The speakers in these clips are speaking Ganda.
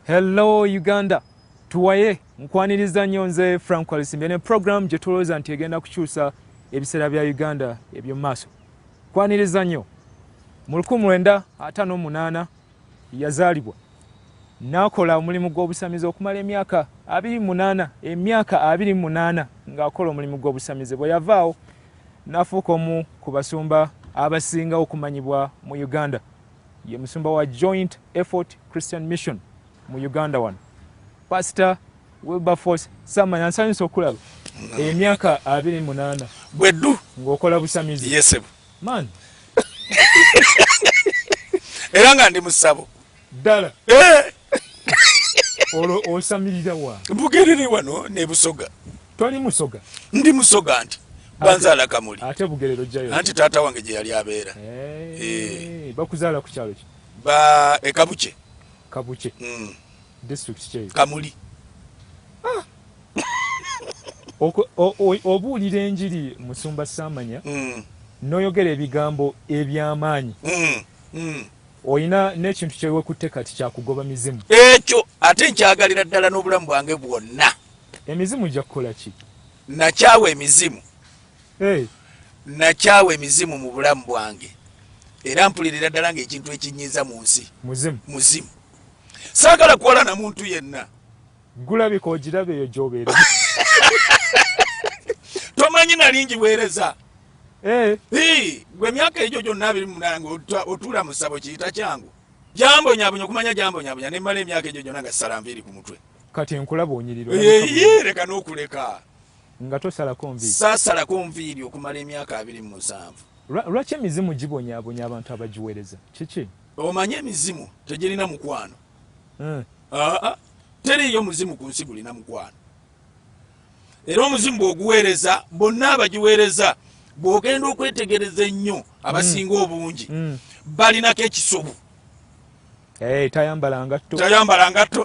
Hello Uganda. Tuwaye nkwaniriza nnyo nze Frank Alisimbe ne program gye tulowooza nti egenda kukyusa ebiseera bya Uganda ebyo maaso. Nkwaniriza nnyo. Mu 1958 yazaalibwa. N'akola omulimu gw'obusamizi okumala emyaka 28 ng'akola omulimu gw'obusamizi. Bwe yavaawo n'afuuka omu ku basumba abasinga okumanyibwa mu Uganda. Ye musumba wa Joint Effort Christian Mission mu Uganda wano. Pastor Wilberforce Samanya nsanyusa okulaba emyaka 28 bweddu ng'okola busamizi. Yes man. Era nga ndi musabo ddala osamirira wa Bugerere wano ne Busoga. Toli Musoga? Ndi Musoga nti banzaala Kamuli. Ate Bugerero jjayo anti taata wange gye yali abeera. Bakuzaala ku kyalo ki? Kabuche. Kabuche. District kye Kamuli. Obuulira enjiri Musumba Samanya n'oyogera ebigambo eby'amaanyi. Oyina n'ekintu kyewe kutte kati kyakugoba mizimu. Ekyo ate nkyagalira ddala n'obulamu bwange bwonna. Emizimu gya kukola ki? Nakyawa emizimu. Nakyawa emizimu mu bulamu bwange. Era mpulirira ddala ng'ekintu ekinyiiza mu nsi. Muzimu. Saagala kuwala na muntu yenna. Gulabika ogirabe eyo gy'obeera. Tomanyi nali ngiweereza. Gwe myaka egyo gyonna 28 otuula mu ssabo kiyita kyangu. Jambonyabonya okumanya jambonyabonya ne mmala emyaka egyo gyonna nga ssala nviiri ku mutwe. Kati nkulaba onyiriro. Leka n'okuleka. Nga tosalako nviiri. Saasalako nviiri okumala emyaka 27. Lwaki emizimu gibonyaabonya abantu abagiweereza? Kiki? Omanye emizimu tegirina mukwano. Teriyo muzimu ku nsi gulina mukwano. Era omuzimu bw'oguweereza bonna abagiweereza bw'ogenda okwetegereza ennyo abasinga obungi balinako ekisobo. Tayambala ngatto.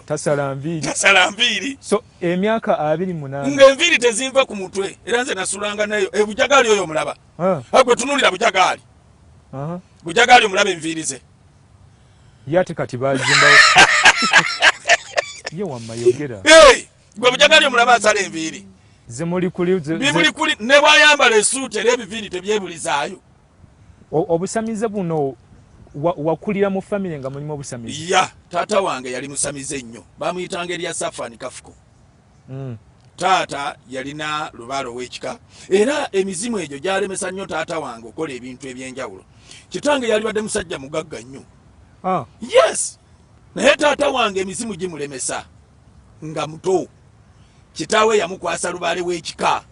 Tasala nviiri. So emyaka 28. Ng'enviiri tezinva ku mutwe. Era nze nasulanga nayo ebujagaali oyo omulaba. Gwe tunuulira bujagaali. Bujagaali omulaba enviiri ze. Yate kati bazimbawo. Ye wamayogera. Gwe bujagaali omulaba asala enviiri. Bimuli kuli ne bwayambala essuuti era ebiviiri tebyebulizaayo. Obusamize buno wakulira mu famire nga mulimu obusamize? Taata wange yali musamize ennyo. Bamuyitanga erya Safani Kafuko. Taata yalina lubaalo w'ekika. Era emizimu egyo gyalemesa nnyo taata wange okola ebintu eby'enjawulo. Kitange yali badde musajja mugagga nnyo. Yes. Naye taata wange emizimu gimulemesa nga muto. Kitaawe yamukwasa lubaale w'ekika.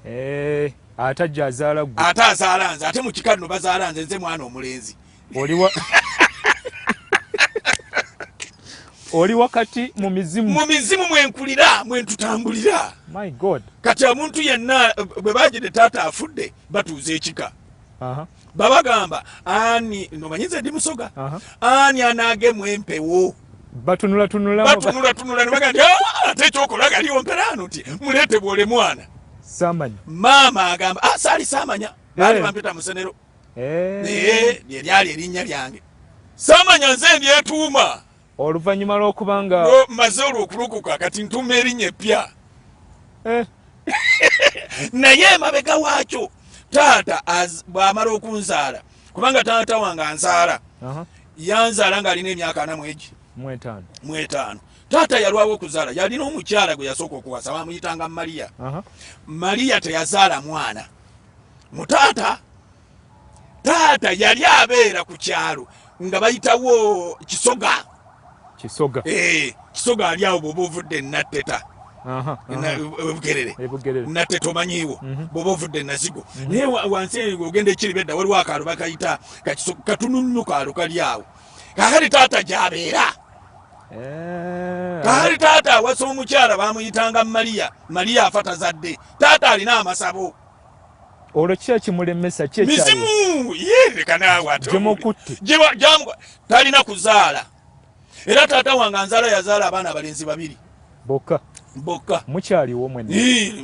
Atajja azaala gwe. Ate azaala nze. Ate mu kika nno bazaala nze mwana omulenzi. Oli wakati mu mizimu. Mu mizimu mwenkulira, mwentutambulira. My God. Kati omuntu yenna bwe bagire taata afudde batuuza ekika. Babagamba ani nomanyize ndi Musoga. Ani anaagemu empewo. Batunula ne bagamba ate ekyokola galiwo mperano nti muleete bwole mwana. Samanya. Maama agamba saali Samanya. Baali bampita Musenero. Lyali erinnya lyange. Samanya nze ndyetuuma. Oluvannyuma lw'okubanga maze olw'okulukuka kati ntuuma erinnya eppya. Naye emabega waakyo taata bw'amala okunzaala kubanga taata wange anzaala yanzaala ng'alina emyaka 45. Taata yalwawo okuzaala yalina omukyala gwe yasooka okuwasa bamuyitanga Mariya. Mariya teyazaala mwana. Taata yali abeera ku kyalo nga bayitawo Kisoga. Kisoga ali awo bw'oba ovudde Natteta. Bugerere. Natteta omanyiiwo bw'oba ovudde Nazigo. Naye wansi ogenda ekiribedda waliwo akaalo bakayita katunu nnyo kaalo kali awo. Kaakati taata gy'abeera. Kaakati taata awasa omukyala bamuyitanga Mariya afa tazadde. Taata alina amasabo. Olwo ki ekimulemesa? Mizimu leka naawe ate talina kuzaala. Era taata wange anzaala yazaala abaana abalenzi 2 bokka. Mukyaliwo mwenna.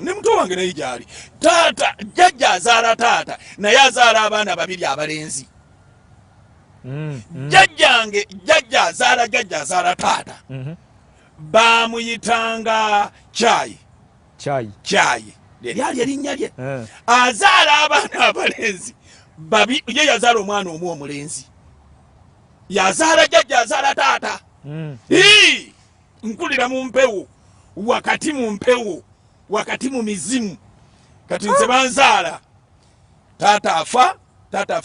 Ne muto wange naye gyali. Taata jjajja azaala taata naye azaala abaana 2 abalenzi. Jjajja azaala taata. bamuyitanga Kyayi. Lyali erinnya lye. Azaala abaana abalenzi ye yazaala omwana omu omulenzi, yazaala jjajja, azaala taata. Nkulira mu mpewo, wakati mu mizimu. Kati nze banzaala, taata afa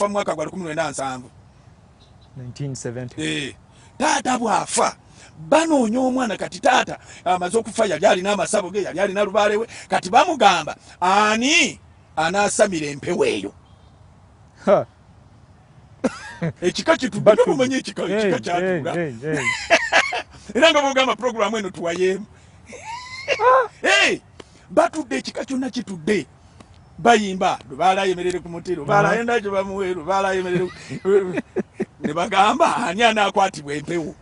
mu mwaka gwa 1970. Taata bwafa banoonya omwana. Kati taata amaze okufa, yali alina amasabo ge, yali alina lubaale we. Kati bamugamba ani anaasamira empewo eyo. Ekika kitudde, bamumanyi ekika kyatuula. Era nga bogamba programu eno tuwayeemu. Batudde, ekika kyonna kitudde, bayimba lubaala ayemerere ku muti, lubaala ayenda kye bamuwe, lubaala ayemerere. Ne bagamba ani anaakwatibwa empewo.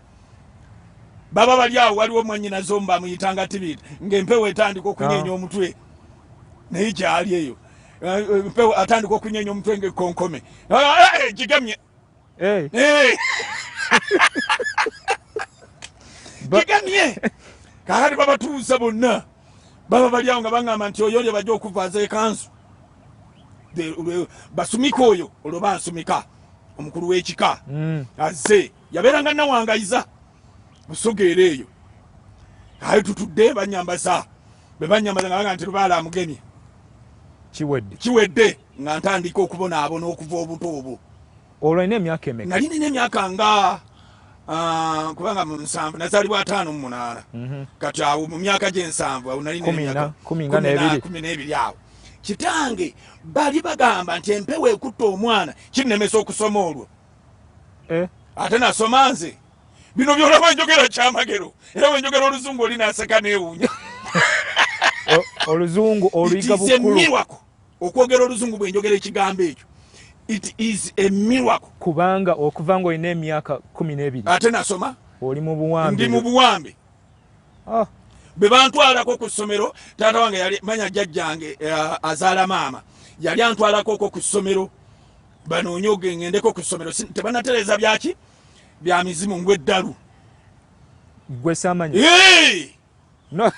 Baba bali awo, waliwo mwannyinaze omu bamuyitanga Tibita, ng'empewo etandika okunyenya omutwe, naye gyali eyo empewo atandika okunyenya omutwe ng'ekkonkome, gigamye. Gigamye. Kakati babatuuza bonna, baba bali awo nga baŋŋamba nti oyo bajja okuvaaza ekanzu, basumika oyo olwo bansumika omukulu w'ekika azze, yabeeranga nawangayiza busogeera eyo. Aye tutudde banyambaza, be banyambaza nga nti lubaala amugemye, kiwedde nga ntandika okubonaabona okuva obuto obwo. Olwo alina emyaka emeka? Nali nina emyaka nga kubanga mu 7 nazaalibwa 58. Kati awo mu myaka gye7 awo nali nina 12 awo. Kitange bali bagamba nti empewo ekutta omwana kinnemesa okusoma olwo. Ate nasoma nze bino byolaba njogera kyamagero, era bwe njogera oluzungu olinaaseka neewuunya. Oluzungu oluyiga bukulu. Okwogera oluzungu bwe njogera ekigambo ekyo, it is a miracle. Kubanga okuva nga olina emyaka 12 ate nasoma, oli mu buwambe. Ndi mu buwambe. Bwe bantwalako ku ssomero, taata wange yali manya jjajjange azaala maama, yali antwalako ku ssomero, banoonye ogengendeko ku ssomero. Tebanatereza byaki bya mizimu, ngweddalu. Gwe samanya. No.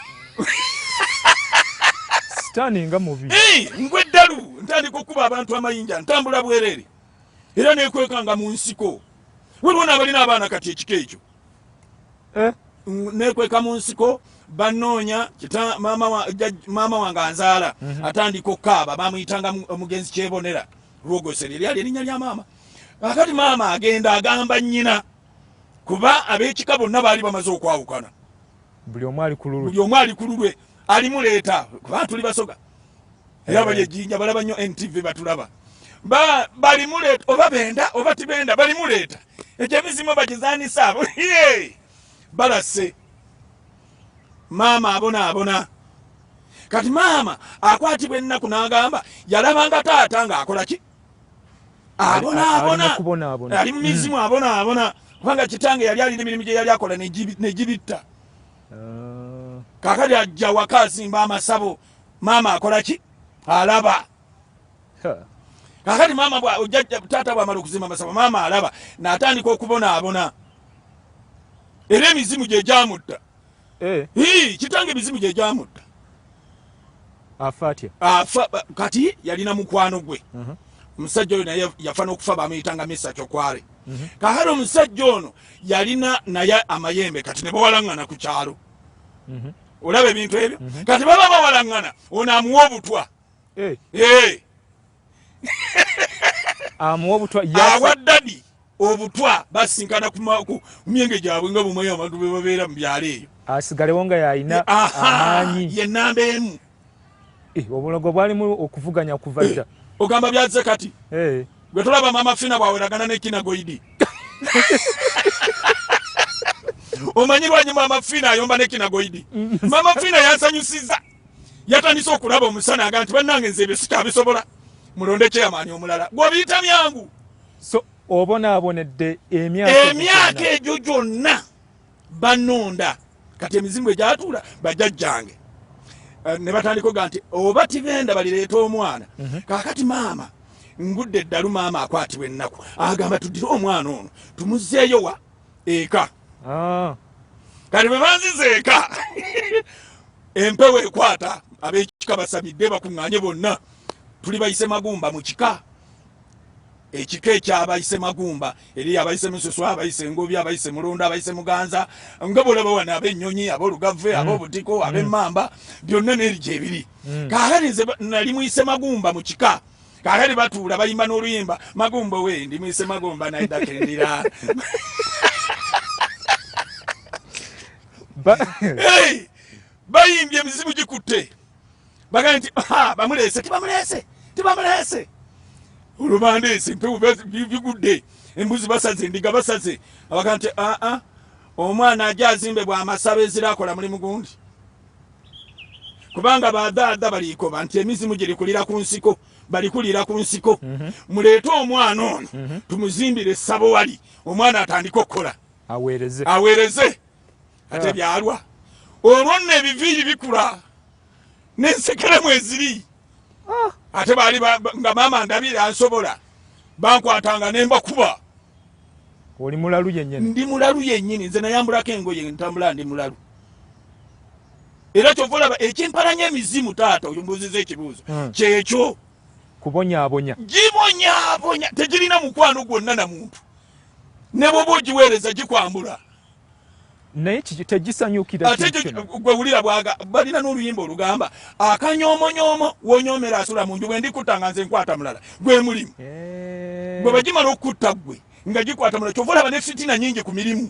Standinga mubi. Ngweddalu ntandika okuba abantu amayinja, ntambula bwerere. Era nekwekanga mu nsiko. Waliwo n'abalina abaana kati ekika ekyo. Nekweka mu nsiko, banoonya maama wange anzaala, atandika okukaaba, bamuyitanga omugenzi Kyebonera Lwogosere, lyali erinnya lya maama. Akati maama agenda agamba nnyina, kuba ab'ekika bonna baali bamaze okwawukana. Buli omu ali ku lulwe. Alimuleeta, kuba tuli basoga. Era bali ejjinja balaba nnyo NTV batulaba. Balimuleeta, oba benda oba tibenda, balimuleeta. Ekyo emizimu bagizaanisa abo. Balase. Maama abona. Kati maama akwatibwa ennaku n'agamba yalabanga taata ng'akola ki? Abona. Ali mu mizimu abona. Kubanga kitange yali alina emirimu gye yali akola negibitta. Kakati ajja waka asimba amasabo, maama akola ki? Alaba. Kakati maama taata bw'amala okuzimba amasabo, maama alaba n'atandika okubona. Era emizimu gye gyamutta. Kitange emizimu gye gyamutta. Afa atya? Kati yalina mukwano gwe. Omusajja oyo naye yafa n'okufa, bamuyitanga Mesa Kyokwale. Kakati omusajja ono yalina naye amayembe, kati ne bawalaŋŋana ku kyalo. Olaba ebintu ebyo? Kati baba bawalaŋŋana, ono amuwa obutwa. Amuwa obutwa. Awa ddadi obutwa, basinkana ku myenge gyabwe nga bumwe abantu bwe babeera mu byalo eyo. Asigalewo nga yalina amaanyi. Ye nnamba emu. Obulogo bwalimu okuvuganya kuva dda. Ogamba byazze kati? Gwe tolaba Mama Fina bwaweragana ne Kinagoidi. Omanyi lwanyi Mama Fina ayomba ne Kinagoidi. Mama Fina yansanyusiza. Yatandise okulaba omusana aga nti bannange nze ebyo sikyabisobola. Mulonde kyamaanyi omulala. Gw'obiyita byangu. So obonaabonedde emyaka egyo gyonna banonda. Kati emizimu egyatuula bajjajjange. Ne batandika oga nti oba tibenda balireeta omwana. Kakati maama ngudde eddalu, maama akwatibwa ennaku, agamba tuddire omwana ono tumuzzeeyo wa eka. kati bwe banzizeeka empewo ekwata ab'ekika basabidde bakuŋŋaanye bonna tuli bayise magumba mu kika ekika ekyabayise magumba eri abayise mususwa abayise ngobi abayise mulonda abayise muganza nga bolaba wana ab'ennyonyi ab'olugave ab'obutiko ab'emmamba byonna n'eri gyebiri kaakati nze nali muyise magumba mu kika kaakati batuula bayimba n'oluyimba magumba we ndi muyise magumba naidakendira bayimbye emizimu gikutte bagaa nti bamulese tibamulese olubandeese empewo bigudde embuzi basaze endiga basaze abagaa nti omwana ajja azimbebwa amasabo ezirakola mulimu gundi kubanga badaada balikoba nti emizimu girikulira ku nsiko balikulira ku nsiko muleete omwana ono tumuzimbire essabo wali omwana atandika okukola aweereze ate byalwa olwo nno ebiviiri bikula n'ensekeremu eziri ate baali nga maama ndabire ansobola bankwatanga nembakuba oli mulalu yennyini ndi mulalu yennyini nze nayambulako engoye ntambula ndi mulalu era kyova olaba ekimpalanya emizimu taata oyo mbuuziza ekibuuzo kyekyo kubonyaabonya gibonyaabonya tegirina mukwano gwonna na muntu ne bwoba ogiweereza gikwambula naye tegisanyukira gwe wulira bwaga balina n'oluyimba olugamba akanyoomonyomo wonyoomera asula mu nju bwe ndikutta nga nze nkwata mulala gwe mulimu gwe bagimala okutta gwe nga gikwata mulala kyova olaba ne fitina nyingi ku mirimu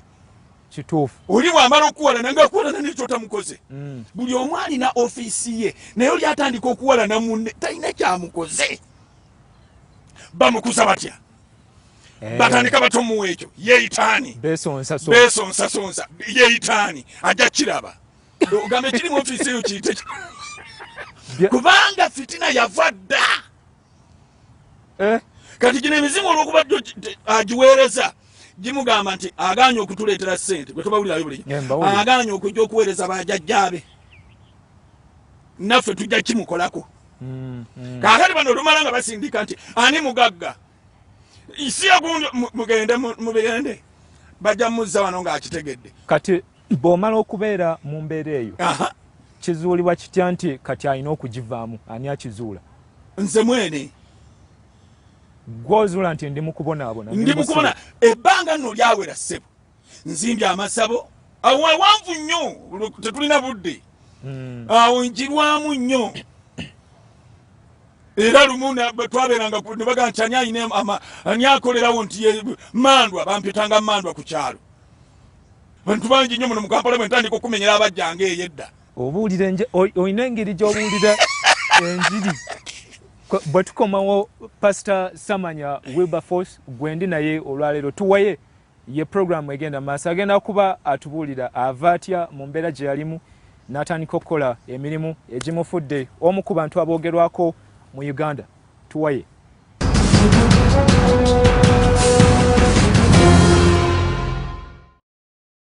kituufu oli bwamala okuwalana nga akuwalana nekyotamukoze buli omu alina ofiisi ye naye oli atandika okuwalana munne talina kyamukoze bamukuza batya batandika batomuwa ekyo yeitaani besonsasonsa yeitaani ajja kiraba ogambe kiri mu ofiisi eyo kiyite kubanga fitina yava dda kati gino emizimu olwokuba agiweereza gimugamba nti aganye okutuleetera ssente gwe tubawulirayo buli aganye okujja okuweereza bajjajjaabe naffe tujja kimukolako kaakati bano olumala nga basindika nti ani mugagga isi yagundi mugende bajja muzza wano ng'akitegedde kati bw'omala okubeera mu mbeera eyo kizuulibwa kitya nti kati alina okugivaamu ani akizuula nze mwene gwozuula nti ndi mukubonaabona ndi mukubona ebbanga nno lyawera ssebo nzimbye amasabo awo wanvu nnyo tetulina budde awo njirwamu nnyo era lumu twabeeranga ne bagaa nti ani akolerawo nti mandwa bampitanga mandwa ku kyalo bantu bangi nnyo muno mu Kampala bwe ntandika okumenyera abajjanga eyo edda olina engeri gy'obuulira enjiri bwe tukomawo Pastor Samanya Wilberforce gwendi naye olwaleero tuwaye ye programu egenda maaso agenda kuba atubuulira ava atya mu mbeera gye yalimu n'atandika okukola emirimu egimufudde omu ku bantu aboogerwako mu Uganda tuwaye